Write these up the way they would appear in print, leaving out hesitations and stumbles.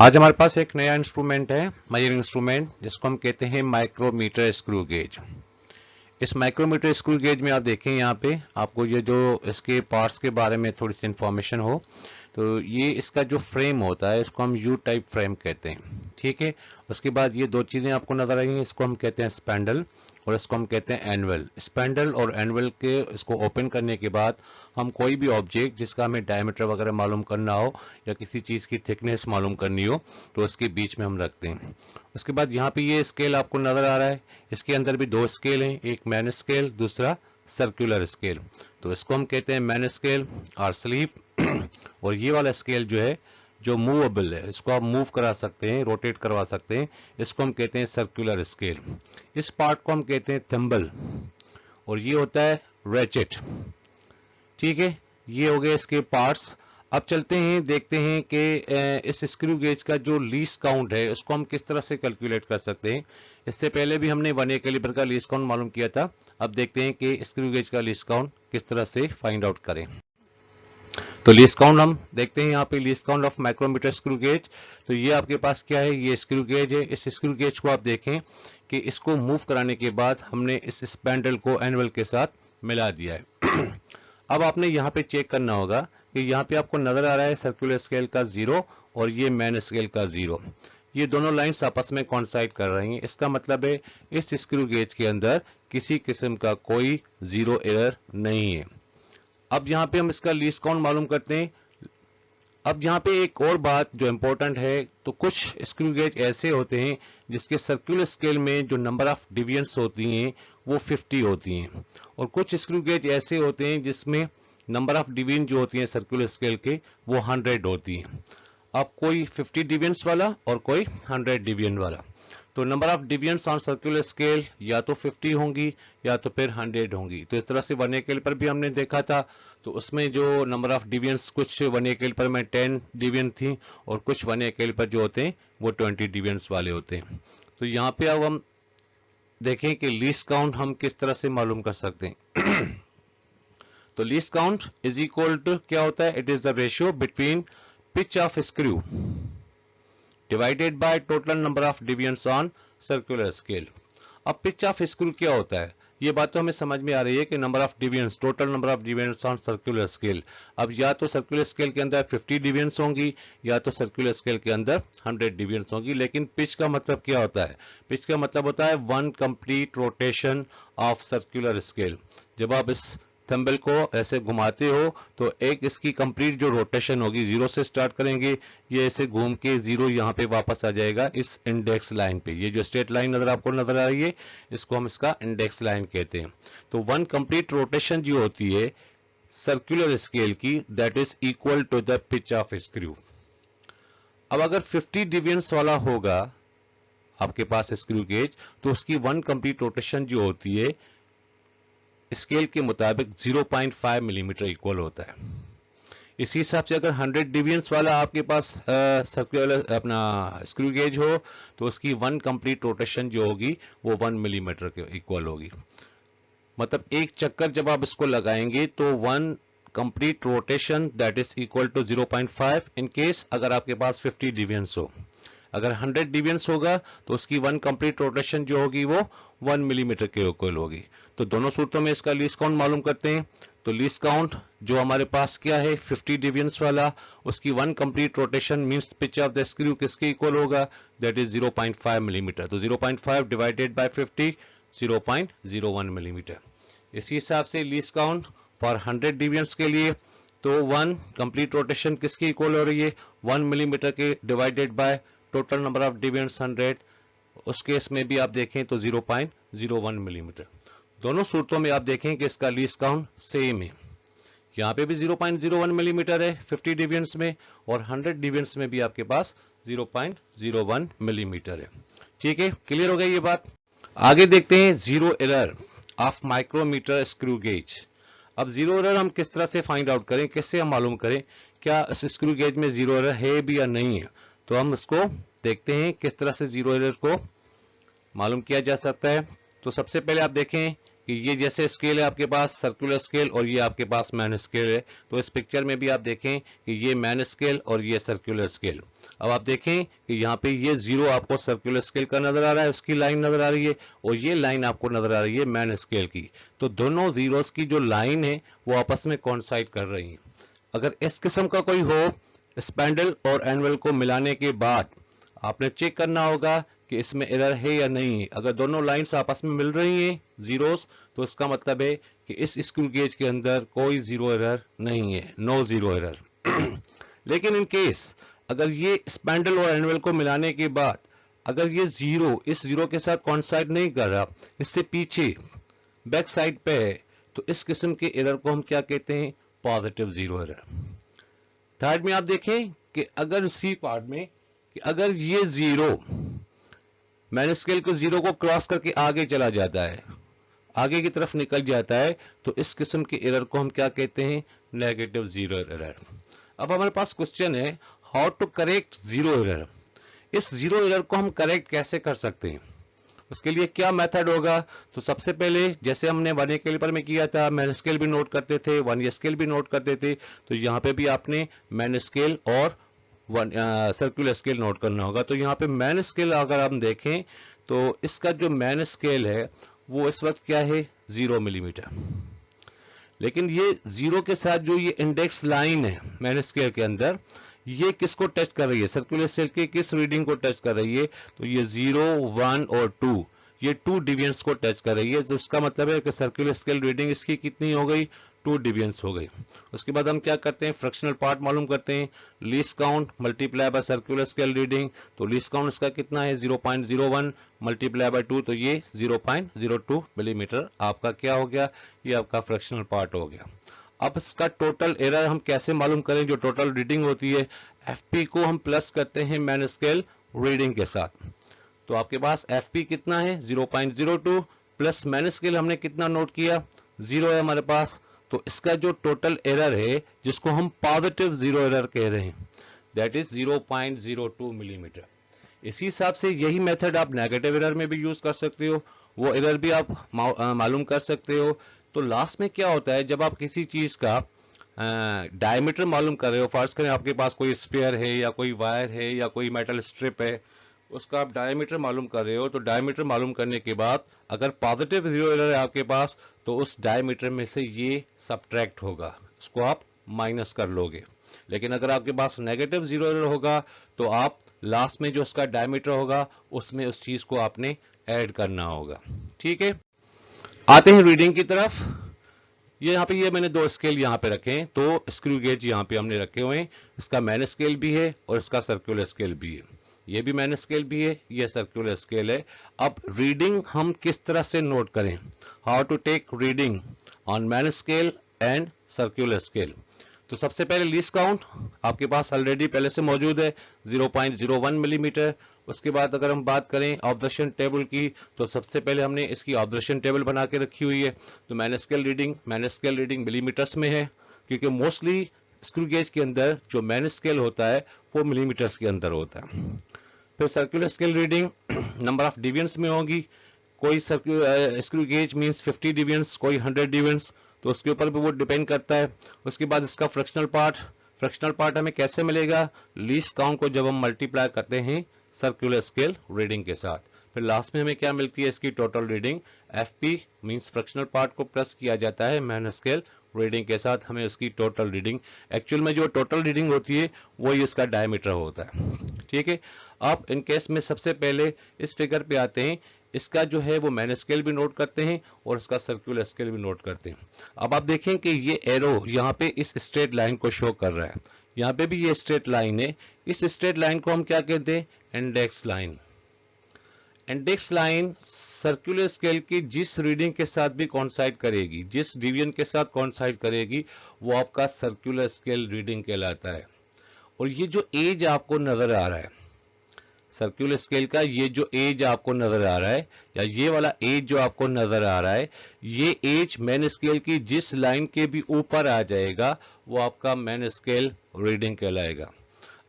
आज हमारे पास एक नया इंस्ट्रूमेंट है, मेजरिंग इंस्ट्रूमेंट, जिसको हम कहते हैं माइक्रोमीटर स्क्रू गेज। इस माइक्रोमीटर स्क्रू गेज में आप देखें, यहाँ पे आपको ये जो इसके पार्ट्स के बारे में थोड़ी सी इंफॉर्मेशन हो, तो ये इसका जो फ्रेम होता है इसको हम यू टाइप फ्रेम कहते हैं। ठीक है, उसके बाद ये दो चीजें आपको नजर आएंगी, इसको हम कहते हैं स्पैंडल और इसको हम कहते हैं एनवल। स्पैंडल और एनवल के इसको ओपन करने के बाद हम कोई भी ऑब्जेक्ट जिसका हमें डायमीटर वगैरह मालूम करना हो या किसी चीज की थिकनेस मालूम करनी हो तो उसके बीच में हम रखते हैं। उसके बाद यहाँ पे ये स्केल आपको नजर आ रहा है, इसके अंदर भी दो स्केल हैं, एक मैन स्केल, दूसरा सर्कुलर स्केल। तो इसको हम कहते हैं मैन स्केल और स्लीव और ये वाला स्केल जो है जो मूवेबल है, इसको आप मूव करा सकते हैं, रोटेट करवा सकते हैं, इसको हम कहते हैं सर्कुलर स्केल। इस पार्ट को हम कहते हैं थंबल और ये होता है रेचेट। ठीक है, ये हो गए इसके पार्ट्स। अब चलते हैं, देखते हैं कि इस स्क्रू गेज का जो लीस्ट काउंट है उसको हम किस तरह से कैलकुलेट कर सकते हैं। इससे पहले भी हमने 1A कैलिबर का लीस्ट काउंट मालूम किया था। अब देखते हैं कि स्क्रू गेज का लीस्ट काउंट किस तरह से फाइंड आउट करें। तो लीस्ट काउंट हम देखते हैं यहाँ पे, least count of micrometer screw gauge. तो ये आपके पास क्या है, ये स्क्रू गेज है। इस स्क्रू गेज को आप देखें कि इसको मूव कराने के बाद हमने इस स्पैंडल को एनवल के साथ मिला दिया है। अब आपने यहाँ पे चेक करना होगा कि यहाँ पे आपको नजर आ रहा है सर्कुलर स्केल का 0 और ये मैन स्केल का 0। ये दोनों लाइंस आपस में कॉन्साइड कर रही हैं। इसका मतलब है इस स्क्रू गेज के अंदर किसी किस्म का कोई जीरो एरर नहीं है। अब यहाँ पे हम इसका लीस्ट काउंट मालूम करते हैं। अब यहाँ पे एक और बात जो इंपॉर्टेंट है, तो कुछ स्क्रू गेज ऐसे होते हैं जिसके सर्कुलर स्केल में जो नंबर ऑफ डिविजन्स होती हैं वो 50 होती हैं, और कुछ स्क्रू गेज ऐसे होते हैं जिसमें नंबर ऑफ डिवीजन जो होती हैं सर्कुलर स्केल के वो 100 होती हैं। अब कोई 50 डिविजन्स वाला और कोई 100 डिवीजन वाला, तो number of divisions on circular scale या तो 50 होंगी या तो फिर 100 होंगी। तो इस तरह से 1A कैलिपर भी हमने देखा था, तो उसमें जो नंबर ऑफ डिविजन्स कुछ 1A कैलिपर में 10 डिविजन थी और कुछ 1A कैलिपर जो होते हैं वो 20 डिविजन्स वाले होते हैं। तो यहाँ पे अब हम देखें कि लीस्ट काउंट हम किस तरह से मालूम कर सकते हैं। तो least count is equal to क्या होता है, it is the ratio between pitch of screw divided by total number of divisions on circular scale. अब पिच ऑफ स्क्रू क्या होता है, ये बात तो हमें समझ में आ रही है कि number of divisions, total number of divisions on circular scale. अब या तो सर्कुलर स्केल के अंदर 50 डिविजन्स होंगी या तो सर्कुलर स्केल के अंदर 100 डिविजन्स होंगी। लेकिन पिच का मतलब क्या होता है, पिच का मतलब होता है 1 complete rotation of circular scale. जब आप इस थंबल को ऐसे घुमाते हो तो एक इसकी कंप्लीट जो रोटेशन होगी, 0 से स्टार्ट करेंगे, ये ऐसे घूम के 0 यहाँ पे वापस आ जाएगा इस इंडेक्स लाइन पे। ये जो स्ट्रेट लाइन नजर आपको नजर आ रही है इसको हम इसका इंडेक्स लाइन कहते हैं। तो 1 कंप्लीट रोटेशन जो होती है सर्कुलर स्केल की, that is equal to the pitch of screw. अब अगर 50 डिविजन्स वाला होगा आपके पास स्क्रू गेज, तो उसकी 1 कंप्लीट रोटेशन जो होती है स्केल के मुताबिक 0.5 मिलीमीटर इक्वल होता है। इसी हिसाब से अगर 100 डिविजन्स वाला आपके पास सर्कुलर अपना स्क्रू गेज हो तो उसकी 1 कंप्लीट रोटेशन जो होगी वो 1 मिलीमीटर के इक्वल होगी। मतलब एक चक्कर जब आप इसको लगाएंगे तो 1 complete rotation that is equal to 0.5 in case अगर आपके पास 50 डिविजन्स हो। अगर 100 डिविजन्स होगा तो उसकी 1 कंप्लीट रोटेशन जो होगी वो 1 मिलीमीटर के इक्वल होगी। तो दोनों सूत्रों में इसका लीस्ट काउंट मालूम करते हैं। तो लीस्ट काउंट जो हमारे पास क्या है 50 डिविजन्स वाला, उसकी 1 complete rotation means pitch of the screw किसके इक्वल होगा, दैट इज 0.5 मिलीमीटर। तो 0.5 डिवाइडेड बाय 50, 0.01 मिलीमीटर। इसी हिसाब से लीस्ट काउंट फॉर 100 डिविजन्स के लिए, तो 1 कंप्लीट रोटेशन किसके इक्वल हो रही है, 1 मिलीमीटर के divided by total number of divisions 100। उस केस में भी आप देखें तो 0.01 मिलीमीटर। दोनों सूत्रों में आप देखें कि इसका लीस्ट काउंट सेम है। यहाँ पे भी 0.01 मिलीमीटर है 50 डिविजन्स में, और 100 डिविजन्स में भी आपके पास 0.01 मिलीमीटर है। ठीक है, क्लियर हो गई ये बात। आगे देखते हैं zero error of micrometer screw gauge. अब जीरो एरर हम किस तरह से फाइंड आउट करें, कैसे हम मालूम करें क्या इस स्क्रू गेज में जीरो एरर है भी या नहीं है। तो हम इसको देखते हैं किस तरह से जीरो एरर को मालूम किया जा सकता है। तो सबसे पहले आप देखें कि ये जैसे स्केल है आपके पास सर्कुलर स्केल और ये आपके पास मैन स्केल है, तो इस पिक्चर में भी आप देखें कि ये मैन स्केल और ये सर्कुलर स्केल। अब आप देखें कि यहाँ पे ये जीरो आपको सर्कुलर स्केल का नजर आ रहा है, उसकी लाइन नजर आ रही है, और ये लाइन आपको नजर आ रही है मैन स्केल की। तो दोनों जीरोस की जो लाइन है वो आपस में कोइंसाइड कर रही है। अगर इस किस्म का कोई हो स्पैंडल और एनवल को मिलाने के बाद आपने चेक करना होगा कि इसमें एरर है या नहीं है। अगर दोनों लाइंस आपस में मिल रही हैं जीरोस, तो इसका मतलब है कि इस स्क्रू गेज के अंदर कोई जीरो एरर नहीं है, नो जीरो एरर। लेकिन इन केस अगर ये स्पैंडल और एनवल को मिलाने के बाद अगर ये जीरो इस जीरो के साथ कोइंसाइड नहीं कर रहा, इससे पीछे बैक साइड पे है, तो इस किस्म के एरर को हम क्या कहते हैं, पॉजिटिव जीरो एरर। थर्ड में आप देखें कि अगर सी पार्ट में कि अगर ये जीरो मैन स्केल को जीरो को क्रॉस करके आगे चला जाता है, आगे की तरफ निकल जाता है, तो इस किस्म के एरर को हम क्या कहते हैं, नेगेटिव जीरो एरर। अब हमारे पास क्वेश्चन है how to correct zero error. इस जीरो एरर को हम करेक्ट कैसे कर सकते हैं, उसके लिए क्या मेथड होगा। तो सबसे पहले जैसे हमने 1A कैलिपर में किया था, मैन स्केल भी नोट करते थे, 1A स्केल भी नोट करते थे, तो यहाँ पे भी आपने मैन स्केल और सर्कुलर स्केल नोट करना होगा। तो यहाँ पे मैन स्केल अगर हम देखें तो इसका जो मैन स्केल है वो इस वक्त क्या है, 0 मिलीमीटर। लेकिन ये जीरो के साथ जो ये इंडेक्स लाइन है मैन स्केल के अंदर, ये किसको टच कर रही है, सर्कुलर स्केल की किस रीडिंग को टच कर रही है, तो ये 0, 1 और 2, ये 2 डिविएंस को टच कर रही है। तो उसका मतलब है कि सर्कुलर स्केल रीडिंग इसकी कितनी हो गई, 2 डिविएंस हो गई। उसके बाद हम क्या करते हैं, फ्रैक्शनल पार्ट मालूम करते हैं, least count multiply by circular scale reading. तो लीस्ट काउंट इसका कितना है, 0.01 मल्टीप्लाई बाय 2, तो ये 0.02 मिलीमीटर आपका क्या हो गया, ये आपका फ्रैक्शनल पार्ट हो गया। अब इसका टोटल एरर हम कैसे मालूम करें, जो टोटल रीडिंग होती है एफपी को हम प्लस करते हैं मैन स्केल रीडिंग के साथ। तो आपके पास एफपी कितना है, 0.02 प्लस मैन स्केल हमने कितना नोट किया, 0 है हमारे पास। तो इसका जो टोटल एरर है जिसको हम पॉजिटिव जीरो एरर कह रहे हैं, दैट इज 0.02 मिलीमीटर। इसी हिसाब से यही मेथड आप नेगेटिव एरर में भी यूज कर सकते हो, वो एरर भी आप मालूम कर सकते हो। तो लास्ट में क्या होता है, जब आप किसी चीज का डायमीटर मालूम कर रहे हो, फर्ज करें आपके पास कोई स्पेयर है या कोई वायर है या कोई मेटल स्ट्रिप है, उसका आप डायमीटर मालूम कर रहे हो, तो डायमीटर मालूम करने के बाद अगर पॉजिटिव जीरो एरर है आपके पास, तो उस डायमीटर में से ये सब्ट्रैक्ट होगा, इसको आप माइनस कर लोगे। लेकिन अगर आपके पास नेगेटिव जीरो एरर होगा, तो आप लास्ट में जो उसका डायमीटर होगा उसमें उस चीज को आपने ऐड करना होगा। ठीक है, आते हैं रीडिंग की तरफ। ये यहाँ पे ये मैंने 2 स्केल यहाँ पे रखे हैं, तो स्क्रू गेज यहाँ पे हमने रखे हुए हैं, इसका मैन स्केल भी है और इसका सर्कुलर स्केल भी है। ये भी मैन स्केल भी है, ये सर्कुलर स्केल है। अब रीडिंग हम किस तरह से नोट करें, how to take reading on main scale and circular scale. तो सबसे पहले लीस्ट काउंट आपके पास ऑलरेडी पहले से मौजूद है, 0.01 मिलीमीटर। उसके बाद अगर हम बात करें ऑब्जर्वेशन टेबल की, तो सबसे पहले हमने इसकी ऑब्जर्वेशन टेबल बना के रखी हुई है। तो मैन स्केल रीडिंग मिलीमीटर्स में है, क्योंकि मोस्टली स्क्रू गेज के अंदर जो मैन स्केल होता है वो मिलीमीटर्स के अंदर होता है। फिर circular scale reading number of deviance में होगी, कोई स्क्रू गेज मींस 50 डिविएंस, कोई 100 डिविएंस, तो उसके ऊपर भी वो डिपेंड करता है। उसके बाद इसका फ्रैक्शनल पार्ट हमें कैसे मिलेगा, लीस्ट काउंट को जब हम मल्टीप्लाई करते हैं सर्कुलर स्केल रीडिंग के साथ। फिर लास्ट में हमें क्या मिलती है, इसकी total reading, FP means fractional part को प्लस किया जाता है मैन स्केल रीडिंग के साथ, हमें उसकी टोटल रीडिंग, एक्चुअल में जो टोटल रीडिंग होती है वही इसका डायमीटर होता है। ठीक है, अब इन केस में सबसे पहले इस फिगर पे आते हैं, इसका जो है वो मैन स्केल भी नोट करते हैं और इसका सर्कुलर स्केल भी नोट करते हैं। अब आप देखें कि ये एरो यहाँ पे इस स्ट्रेट लाइन को शो कर रहा है, यहाँ पे भी ये स्ट्रेट लाइन है, इस स्ट्रेट लाइन को हम क्या कहते हैं, index line. Index line circular scale की जिस रीडिंग के साथ भी कोइंसाइड करेगी, जिस डिवीजन के साथ कोइंसाइड करेगी, वो आपका सर्कुलर स्केल रीडिंग कहलाता है। और ये जो एज आपको नजर आ रहा है सर्कुलर स्केल का, ये जो एज आपको नजर आ रहा है या ये वाला एज जो आपको नजर आ रहा है, ये एज मैन स्केल की जिस लाइन के भी ऊपर आ जाएगा वो आपका मैन स्केल रीडिंग कहलाएगा।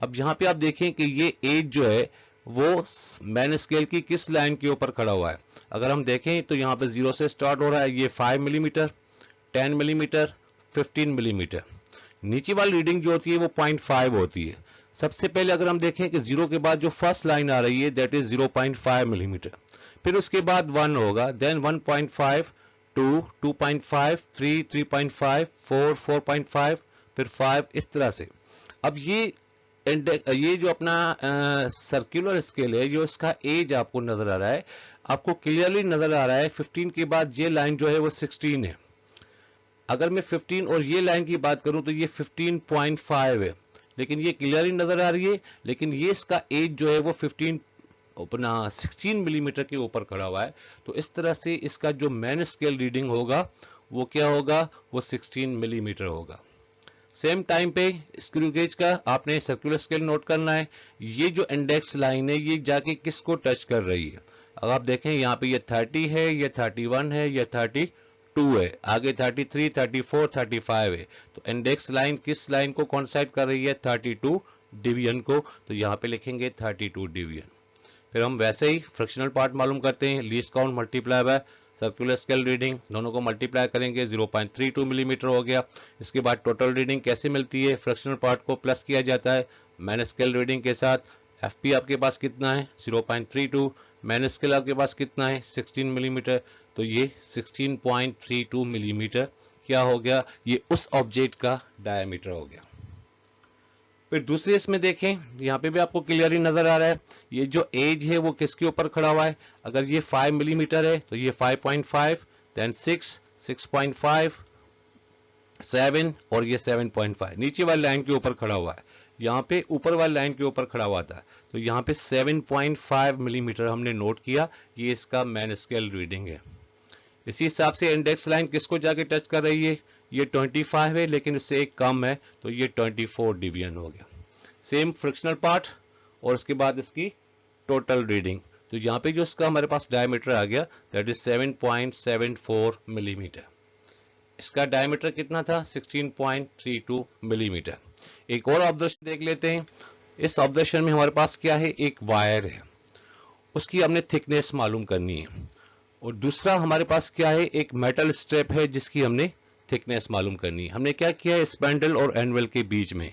अब यहाँ पे आप देखें कि ये एज जो है वो मैन स्केल की किस लाइन के ऊपर खड़ा हुआ है। अगर हम देखें तो यहाँ पे 0 से स्टार्ट हो रहा है, ये 5 मिलीमीटर, 10 मिलीमीटर, 15 मिलीमीटर। नीचे वाली रीडिंग जो होती है वो 0.5 होती है। सबसे पहले अगर हम देखें कि 0 के बाद जो फर्स्ट लाइन आ रही है दैट इज 0.5 मिलीमीटर, फिर उसके बाद 1 होगा, देन 1.5, 2, 2.5, 3, 3.5, 4, 4.5, फिर 5, इस तरह से। अब ये जो अपना सर्कुलर स्केल है, जो इसका एज आपको नजर आ रहा है, आपको क्लियरली नजर आ रहा है 15 के बाद ये लाइन जो है वो 16 है। अगर मैं 15 और ये लाइन की बात करूं तो ये 15.5 है, लेकिन ये क्लियरली नजर आ रही है, लेकिन ये इसका एज जो है वो 15 अपना 16 मिलीमीटर के ऊपर खड़ा हुआ है। तो इस तरह से इसका जो मैन स्केल रीडिंग होगा वो क्या होगा, वो 16 मिलीमीटर होगा। सेम टाइम पे स्क्रू गेज का आपने सर्कुलर स्केल नोट करना है। ये जो इंडेक्स लाइन है ये जाके किसको टच कर रही है। अगर आप देखें यहाँ पे ये 30 है, ये 31 है, ये 32 है, आगे 33, 34, 35 है। तो इंडेक्स लाइन किस लाइन को कॉन्साइड कर रही है, 32 डिवीजन को। तो यहाँ पे लिखेंगे 32 डिवीजन। फिर हम वैसे ही फ्रैक्शनल पार्ट मालूम करते हैं, least count multiply by circular scale reading, दोनों को मल्टीप्लाई करेंगे 0.32 मिलीमीटर हो गया। इसके बाद टोटल रीडिंग कैसे मिलती है, फ्रैक्शनल पार्ट को प्लस किया जाता है मैन स्केल रीडिंग के साथ। एफपी आपके पास कितना है, 0.32, मैन स्केल आपके पास कितना है, 16 मिलीमीटर। तो ये 16.32 मिलीमीटर क्या हो गया, ये उस ऑब्जेक्ट का डायमीटर हो गया। फिर दूसरे इसमें देखें, यहाँ पे भी आपको क्लियरली नजर आ रहा है ये जो एज है वो किसके ऊपर खड़ा हुआ है। अगर ये 5 मिलीमीटर है तो ये 5.5, देन 6, 6.5, 7 और ये 7.5 नीचे वाली लाइन के ऊपर खड़ा हुआ है। यहाँ पे ऊपर वाली लाइन के ऊपर खड़ा हुआ था, तो यहाँ पे 7.5 मिलीमीटर हमने नोट किया, ये इसका मैन स्केल रीडिंग है। इसी हिसाब से इंडेक्स लाइन किसको जाके टच कर रही है, ये 25 है, लेकिन उससे एक कम है, तो ये 24 डिवीजन हो गया। सेम फ्रिक्शनल पार्ट और उसके बाद इसकी टोटल रीडिंग। तो यहाँ पे जो इसका हमारे पास डायमीटर आ गया दैट इज 7.74 मिलीमीटर। इसका डायमीटर कितना था, 16.32 मिलीमीटर। एक और ऑब्जर्वेशन देख लेते हैं। इस ऑब्जर्वेशन में हमारे पास क्या है, एक वायर है, उसकी हमने थिकनेस मालूम करनी है। और दूसरा हमारे पास क्या है, एक मेटल स्ट्रिप है जिसकी हमने थिकनेस मालूम करनी है। हमने क्या किया है, स्पैंडल और एनवेल के बीच में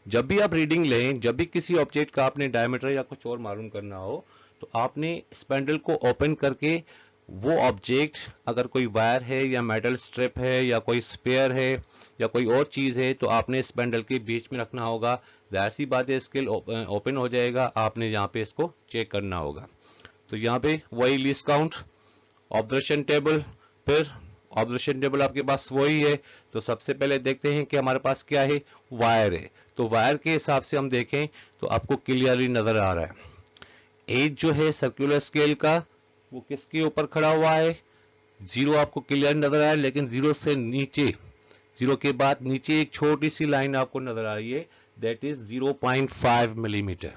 जब भी आप रीडिंग लें, जब भी किसी ऑब्जेक्ट का आपने डायमीटर या कुछ और मालूम करना हो, तो आपने स्पैंडल को ओपन करके वो ऑब्जेक्ट, अगर कोई वायर है या मेटल स्ट्रिप है या कोई स्पेयर है या कोई और चीज है, तो आपने स्पैंडल के बीच में रखना होगा। जाहिर सी बात है स्केल ओपन हो जाएगा, आपने यहाँ पे इसको चेक करना होगा। तो यहाँ पे वही लीस्ट काउंट, ऑब्जर्वेशन टेबल, फिर ऑब्जर्वेशन टेबल आपके पास वही है। तो सबसे पहले देखते हैं कि हमारे पास क्या है, वायर है। तो वायर के हिसाब से हम देखें तो आपको क्लियरली नजर आ रहा है एज जो है सर्कुलर स्केल का वो किसके ऊपर खड़ा हुआ है, 0 आपको क्लियर नजर आ रहा है, लेकिन 0 से नीचे, 0 के बाद नीचे एक छोटी सी लाइन आपको नजर आ रही है that is 0.5 millimetre.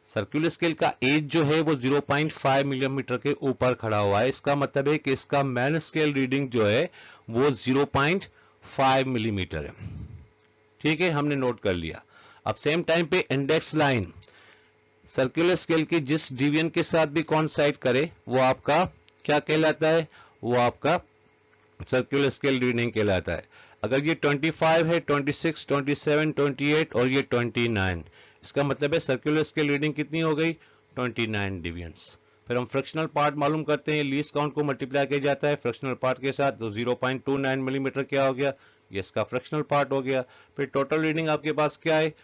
Circular scale का एज जो है वो 0.5 मिलीमीटर के ऊपर खड़ा हुआ है। इसका मतलब है कि इसका मैन स्केल रीडिंग जो है वो 0.5 मिलीमीटर है। ठीक है, हमने नोट कर लिया। अब सेम टाइम पे इंडेक्स लाइन सर्कुलर स्केल के जिस डिवीजन के साथ भी कॉन्साइड करे वो आपका क्या कहलाता है, वो आपका सर्कुलर स्केल रीडिंग कहलाता है। अगर ये 25 है, 26, 27, 28 और ये 29, इसका मतलब है सर्कुलर स्केल रीडिंग कितनी हो गई, 29 डिवीजन्स। फिर हम फ्रैक्शनल पार्ट मालूम करते हैं, लीस्ट काउंट को मल्टीप्लाई किया जाता है फ्रैक्शनल पार्ट के साथ। तो 0.29 मिलीमीटर क्या हो गया, ये इसका फ्रैक्शनल पार्ट हो गया। फिर टोटल रीडिंग आपके पास क्या है,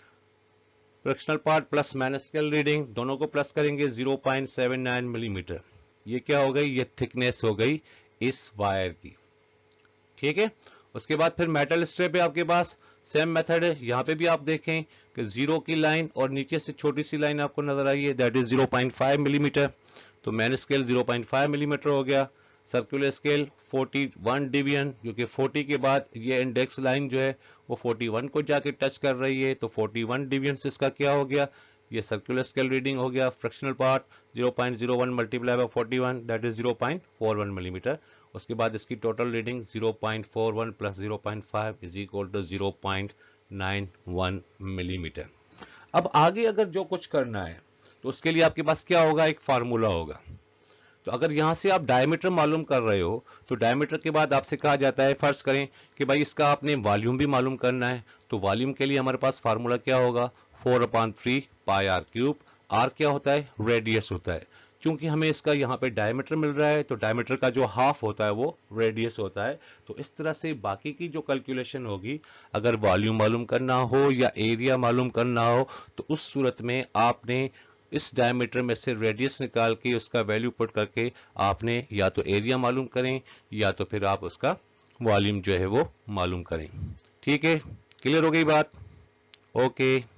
fractional part plus main scale reading, दोनों को प्लस करेंगे 0.79 मिलीमीटर। ये क्या हो गई, ये थिकनेस हो गई इस वायर की। ठीक है, उसके बाद फिर मेटल स्ट्रिप है आपके पास, सेम मेथड है। यहाँ पे भी आप देखें कि 0 की लाइन और नीचे से छोटी सी लाइन आपको नजर आई है दैट इज 0.5 मिलीमीटर। तो मैन स्केल 0.5 मिलीमीटर हो गया। सर्कुलर स्केल 41 डिवीजन, क्योंकि 40 के बाद ये इंडेक्स लाइन जो है वो 41 को जाके टच कर रही है, तो 41 डिवीजन इसका क्या हो गया, ये सर्कुलर स्केल रीडिंग हो गया। Fractional part 0.01 multiply by 41 that is 0.41 millimetre. उसके बाद इसकी total reading 0.41 plus 0.5 is equal to 0.91 millimetre. अब आगे अगर जो कुछ करना है तो उसके लिए आपके पास क्या होगा, एक फार्मूला होगा। तो अगर यहां से आप डायमीटर मालूम कर रहे हो तो डायमीटर के बाद आपसे कहा जाता है, फर्ज करें कि भाई इसका आपने वॉल्यूम भी मालूम करना है, तो वॉल्यूम के लिए हमारे पास फार्मूला क्या होगा, 4/3 पाई आर क्यूब। आर क्या होता है, रेडियस होता है। क्योंकि हमें इसका यहाँ पे डायमीटर मिल रहा है तो डायमीटर का जो हाफ होता है वो रेडियस होता है। तो इस तरह से बाकी की जो कैलकुलेशन होगी, अगर वॉल्यूम मालूम करना हो या एरिया मालूम करना हो, तो उस सूरत में आपने इस डायमीटर में से रेडियस निकाल के उसका वैल्यू पुट करके आपने या तो एरिया मालूम करें या तो फिर आप उसका वॉल्यूम जो है वो मालूम करें। ठीक है, क्लियर हो गई बात? ओके।